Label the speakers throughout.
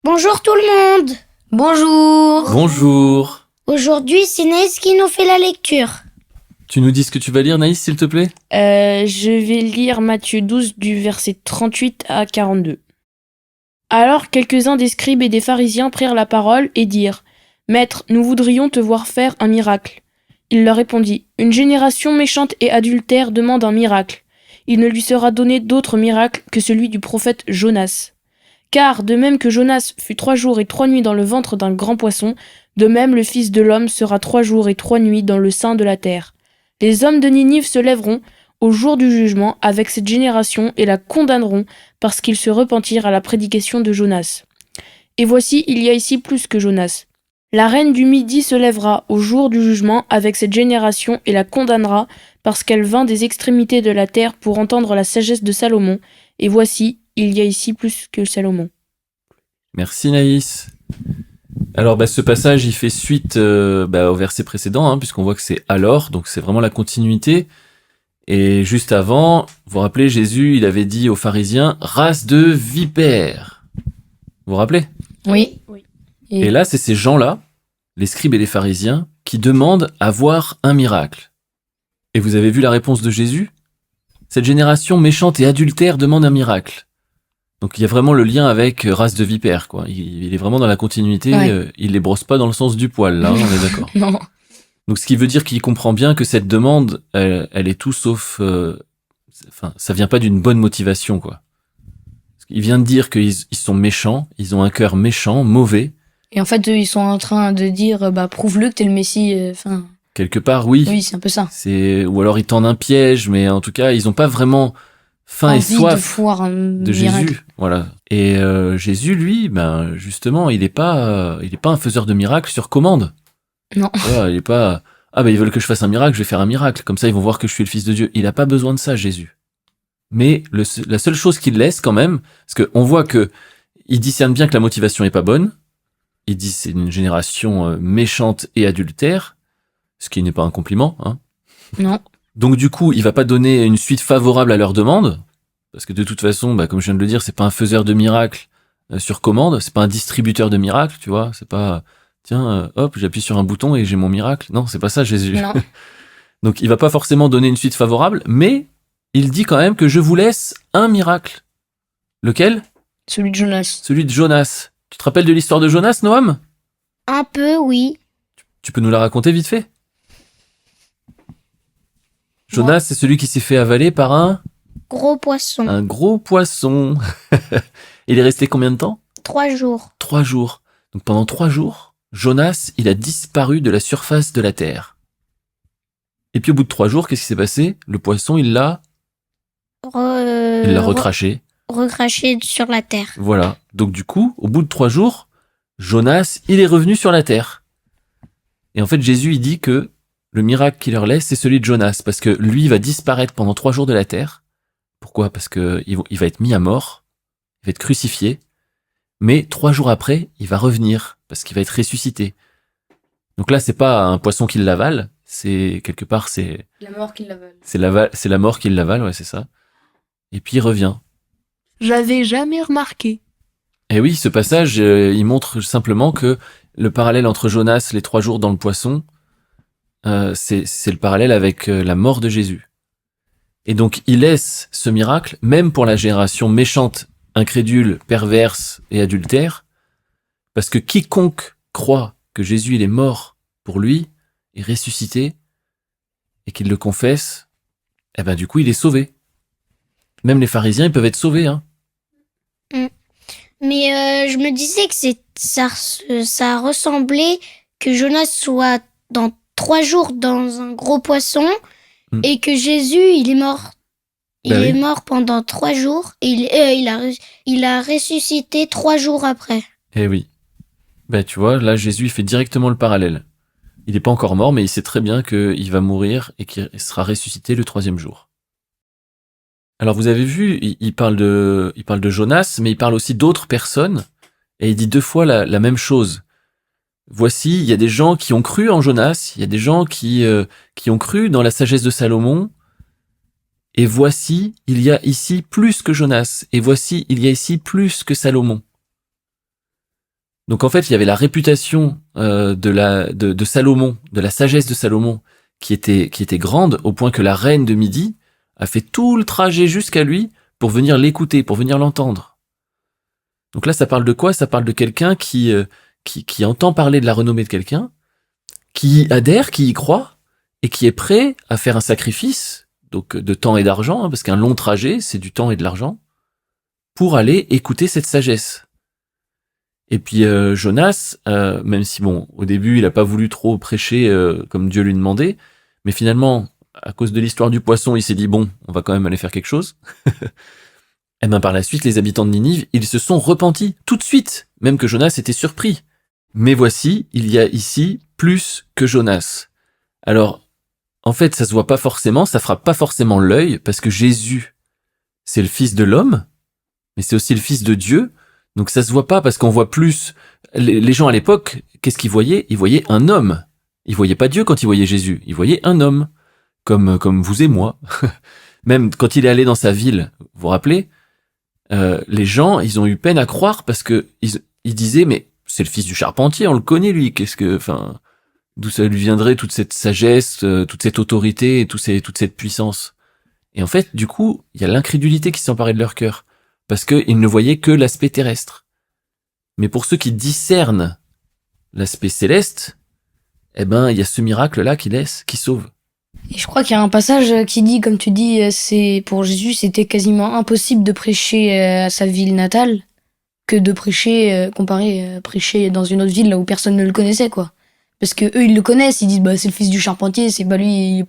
Speaker 1: Bonjour tout le monde.
Speaker 2: Bonjour.
Speaker 3: Bonjour.
Speaker 1: Aujourd'hui, c'est Naïs qui nous fait la lecture.
Speaker 3: Tu nous dis ce que tu vas lire, Naïs, s'il te plaît?
Speaker 4: Je vais lire Matthieu 12 du verset 38 à 42. Alors quelques-uns des scribes et des pharisiens prirent la parole et dirent : Maître, nous voudrions te voir faire un miracle. Il leur répondit : Une génération méchante et adultère demande un miracle. Il ne lui sera donné d'autre miracle que celui du prophète Jonas. Car, de même que Jonas fut 3 jours et 3 nuits dans le ventre d'un grand poisson, de même le Fils de l'homme sera 3 jours et 3 nuits dans le sein de la terre. Les hommes de Ninive se lèveront au jour du jugement avec cette génération et la condamneront parce qu'ils se repentirent à la prédication de Jonas. Et voici, il y a ici plus que Jonas. La reine du Midi se lèvera au jour du jugement avec cette génération et la condamnera parce qu'elle vint des extrémités de la terre pour entendre la sagesse de Salomon. Et voici, il y a ici plus que Salomon.
Speaker 3: Merci, Naïs. Alors, ce passage, il fait suite au verset précédent, puisqu'on voit que c'est alors, donc c'est vraiment la continuité. Et juste avant, vous vous rappelez, Jésus, il avait dit aux pharisiens « race de vipères ». Vous vous rappelez ?
Speaker 2: Oui.
Speaker 3: Et là, c'est ces gens-là, les scribes et les pharisiens, qui demandent à voir un miracle. Et vous avez vu la réponse de Jésus ? Cette génération méchante et adultère demande un miracle. Donc il y a vraiment le lien avec race de vipères, quoi. Il est vraiment dans la continuité,
Speaker 2: Ouais.
Speaker 3: il les brosse pas dans le sens du poil, là, on est d'accord.
Speaker 2: Non.
Speaker 3: Donc ce qui veut dire qu'il comprend bien que cette demande, elle est tout sauf... ça vient pas d'une bonne motivation, quoi. Il vient de dire qu'ils sont méchants, ils ont un cœur méchant, mauvais.
Speaker 2: Et en fait, eux, ils sont en train de dire, prouve-le que t'es le Messie.
Speaker 3: Quelque part, oui.
Speaker 2: Oui, c'est un peu ça.
Speaker 3: Ou alors ils tendent un piège, mais en tout cas, ils ont pas vraiment faim et
Speaker 2: Envie de
Speaker 3: soif
Speaker 2: voir un
Speaker 3: de
Speaker 2: miracle.
Speaker 3: Jésus. Voilà. Et Jésus, lui, justement, il est pas un faiseur de miracles sur commande.
Speaker 2: Non.
Speaker 3: Voilà, il est pas, ils veulent que je fasse un miracle, je vais faire un miracle. Comme ça, ils vont voir que je suis le fils de Dieu. Il a pas besoin de ça, Jésus. Mais la seule chose qu'il laisse quand même, parce qu'on voit que il discerne bien que la motivation est pas bonne. Il dit c'est une génération méchante et adultère, ce qui n'est pas un compliment, hein.
Speaker 2: Non.
Speaker 3: Donc du coup, il va pas donner une suite favorable à leur demande, parce que de toute façon, comme je viens de le dire, c'est pas un faiseur de miracles sur commande, c'est pas un distributeur de miracles, tu vois, c'est pas tiens, hop, j'appuie sur un bouton et j'ai mon miracle. Non, c'est pas ça Jésus.
Speaker 2: Non.
Speaker 3: Donc il va pas forcément donner une suite favorable, mais il dit quand même que je vous laisse un miracle. Lequel ?
Speaker 2: Celui de Jonas.
Speaker 3: Celui de Jonas. Tu te rappelles de l'histoire de Jonas, Noam ?
Speaker 1: Un peu, oui.
Speaker 3: Tu peux nous la raconter vite fait ? Jonas, c'est celui qui s'est fait avaler par un
Speaker 1: Gros poisson.
Speaker 3: gros poisson. Il est resté combien de temps ?
Speaker 1: 3 jours.
Speaker 3: 3 jours. Donc pendant 3 jours, Jonas, il a disparu de la surface de la terre. Et puis au bout de 3 jours, qu'est-ce qui s'est passé ? Le poisson, il l'a recraché.
Speaker 1: Recraché sur la terre.
Speaker 3: Voilà. Donc du coup, au bout de 3 jours, Jonas, il est revenu sur la terre. Et en fait, Jésus, il dit que le miracle qu'il leur laisse, c'est celui de Jonas, parce que lui, il va disparaître pendant 3 jours de la terre. Pourquoi ? Parce que il va être mis à mort, il va être crucifié, mais 3 jours après, il va revenir, parce qu'il va être ressuscité. Donc là, c'est pas un poisson qui l'avale, c'est quelque part, c'est
Speaker 2: La mort qui l'avale.
Speaker 3: c'est la mort qui l'avale, ouais, c'est ça. Et puis il revient.
Speaker 4: J'avais jamais remarqué.
Speaker 3: Et oui, ce passage, il montre simplement que le parallèle entre Jonas, les 3 jours dans le poisson, c'est le parallèle avec la mort de Jésus. Et donc, il laisse ce miracle, même pour la génération méchante, incrédule, perverse et adultère, parce que quiconque croit que Jésus il est mort pour lui, est ressuscité, et qu'il le confesse, du coup, il est sauvé. Même les pharisiens, ils peuvent être sauvés, hein.
Speaker 1: Mais je me disais que ça ressemblait que Jonas soit dans 3 jours dans un gros poisson et que Jésus, il est mort. Il est mort pendant 3 jours et il a ressuscité 3 jours après.
Speaker 3: Eh oui. Tu vois, là, Jésus, il fait directement le parallèle. Il n'est pas encore mort, mais il sait très bien qu'il va mourir et qu'il sera ressuscité le 3e jour. Alors, vous avez vu, il parle de Jonas, mais il parle aussi d'autres personnes, et il dit 2 fois la même chose. Voici, il y a des gens qui ont cru en Jonas, il y a des gens qui ont cru dans la sagesse de Salomon, et voici, il y a ici plus que Jonas, et voici, il y a ici plus que Salomon. Donc en fait, il y avait la réputation de Salomon, de la sagesse de Salomon, qui était grande, au point que la reine de Midi a fait tout le trajet jusqu'à lui pour venir l'écouter, pour venir l'entendre. Donc là, ça parle de quoi? Ça parle de quelqu'un qui entend parler de la renommée de quelqu'un, qui adhère, qui y croit, et qui est prêt à faire un sacrifice, donc de temps et d'argent, parce qu'un long trajet, c'est du temps et de l'argent, pour aller écouter cette sagesse. Et puis Jonas, même si bon, au début, il a pas voulu trop prêcher comme Dieu lui demandait, mais finalement, à cause de l'histoire du poisson, il s'est dit bon, on va quand même aller faire quelque chose. Et ben par la suite, les habitants de Ninive, ils se sont repentis tout de suite, même que Jonas était surpris. Mais voici, il y a ici plus que Jonas. Alors, en fait, ça se voit pas forcément, ça frappe pas forcément l'œil, parce que Jésus, c'est le Fils de l'homme, mais c'est aussi le Fils de Dieu. Donc ça se voit pas parce qu'on voit plus. Les gens à l'époque, qu'est-ce qu'ils voyaient? Ils voyaient un homme. Ils voyaient pas Dieu quand ils voyaient Jésus. Ils voyaient un homme, comme vous et moi. Même quand il est allé dans sa ville, vous vous rappelez, les gens, ils ont eu peine à croire parce que ils disaient mais c'est le fils du charpentier, on le connaît lui. D'où ça lui viendrait toute cette sagesse, toute cette autorité et toute cette puissance. Et en fait, du coup, il y a l'incrédulité qui s'emparait de leur cœur. Parce qu'ils ne voyaient que l'aspect terrestre. Mais pour ceux qui discernent l'aspect céleste, eh ben, il y a ce miracle-là qui sauve.
Speaker 2: Et je crois qu'il y a un passage qui dit, comme tu dis, c'est pour Jésus, c'était quasiment impossible de prêcher à sa ville natale que de prêcher, prêcher dans une autre ville là où personne ne le connaissait, quoi. Parce que eux, ils le connaissent, ils disent, bah, c'est le fils du charpentier, c'est pas lui,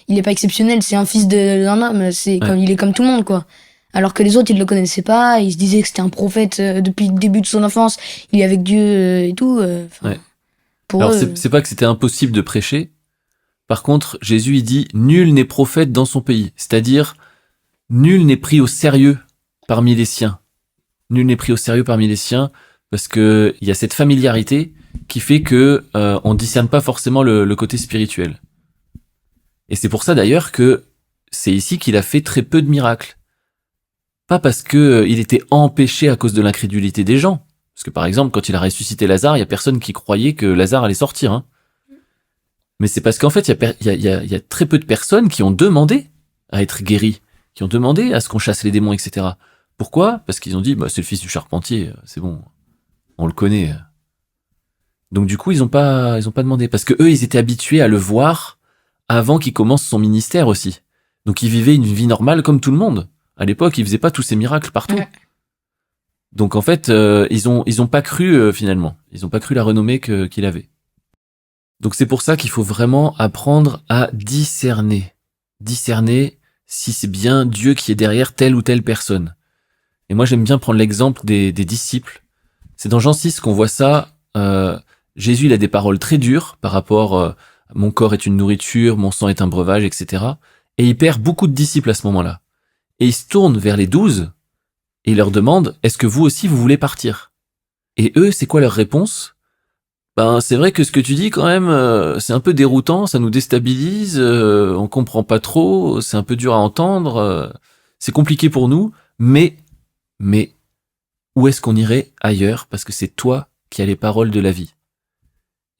Speaker 2: il est pas exceptionnel, c'est un fils d'un homme, il est comme tout le monde, quoi. Alors que les autres, ils le connaissaient pas, ils se disaient que c'était un prophète depuis le début de son enfance, il est avec Dieu et tout.
Speaker 3: Ouais.
Speaker 2: Pour
Speaker 3: Alors,
Speaker 2: eux,
Speaker 3: c'est pas que c'était impossible de prêcher. Par contre, Jésus, il dit, nul n'est prophète dans son pays. C'est-à-dire, nul n'est pris au sérieux parmi les siens. Nul n'est pris au sérieux parmi les siens, parce que il y a cette familiarité qui fait que on discerne pas forcément le côté spirituel. Et c'est pour ça d'ailleurs que c'est ici qu'il a fait très peu de miracles. Pas parce que il était empêché à cause de l'incrédulité des gens. Parce que par exemple, quand il a ressuscité Lazare, il y a personne qui croyait que Lazare allait sortir. Hein. Mais c'est parce qu'en fait, il y a très peu de personnes qui ont demandé à être guéris, qui ont demandé à ce qu'on chasse les démons, etc. Pourquoi? Parce qu'ils ont dit, bah, c'est le fils du charpentier, c'est bon, on le connaît. Donc du coup, ils ont pas demandé. Parce que eux, ils étaient habitués à le voir avant qu'il commence son ministère aussi. Donc ils vivaient une vie normale comme tout le monde. À l'époque, ils faisaient pas tous ces miracles partout. Ouais. Donc en fait, ils ont pas cru finalement. Ils ont pas cru la renommée qu'il avait. Donc c'est pour ça qu'il faut vraiment apprendre à discerner. Discerner si c'est bien Dieu qui est derrière telle ou telle personne. Et moi, j'aime bien prendre l'exemple des disciples. C'est dans Jean 6 qu'on voit ça. Jésus, il a des paroles très dures par rapport mon corps est une nourriture, mon sang est un breuvage, etc. Et il perd beaucoup de disciples à ce moment-là. Et il se tourne vers les 12 et il leur demande, est-ce que vous aussi vous voulez partir? Et eux, c'est quoi leur réponse? Ben, c'est vrai que ce que tu dis quand même, c'est un peu déroutant, ça nous déstabilise, on comprend pas trop, c'est un peu dur à entendre, c'est compliqué pour nous, mais où est-ce qu'on irait ailleurs? Parce que c'est toi qui as les paroles de la vie.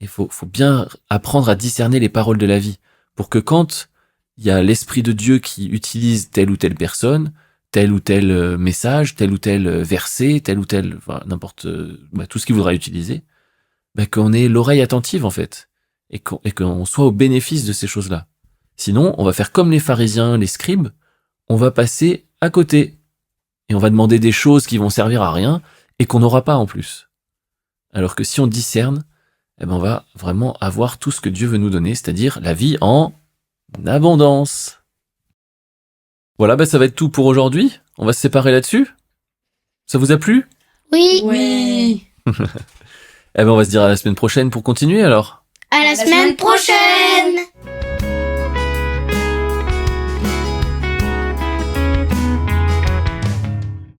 Speaker 3: Il faut bien apprendre à discerner les paroles de la vie pour que quand il y a l'Esprit de Dieu qui utilise telle ou telle personne, tel ou tel message, tel ou tel verset, tel ou tel, enfin, n'importe, tout ce qu'il voudra utiliser, qu'on ait l'oreille attentive en fait, et qu'on soit au bénéfice de ces choses-là. Sinon, on va faire comme les pharisiens, les scribes, on va passer à côté, et on va demander des choses qui vont servir à rien, et qu'on n'aura pas en plus. Alors que si on discerne, on va vraiment avoir tout ce que Dieu veut nous donner, c'est-à-dire la vie en abondance. Voilà, ça va être tout pour aujourd'hui. On va se séparer là-dessus. Ça vous a plu?
Speaker 1: Oui.
Speaker 2: Oui.
Speaker 3: On va se dire à la semaine prochaine pour continuer alors.
Speaker 1: À la semaine prochaine.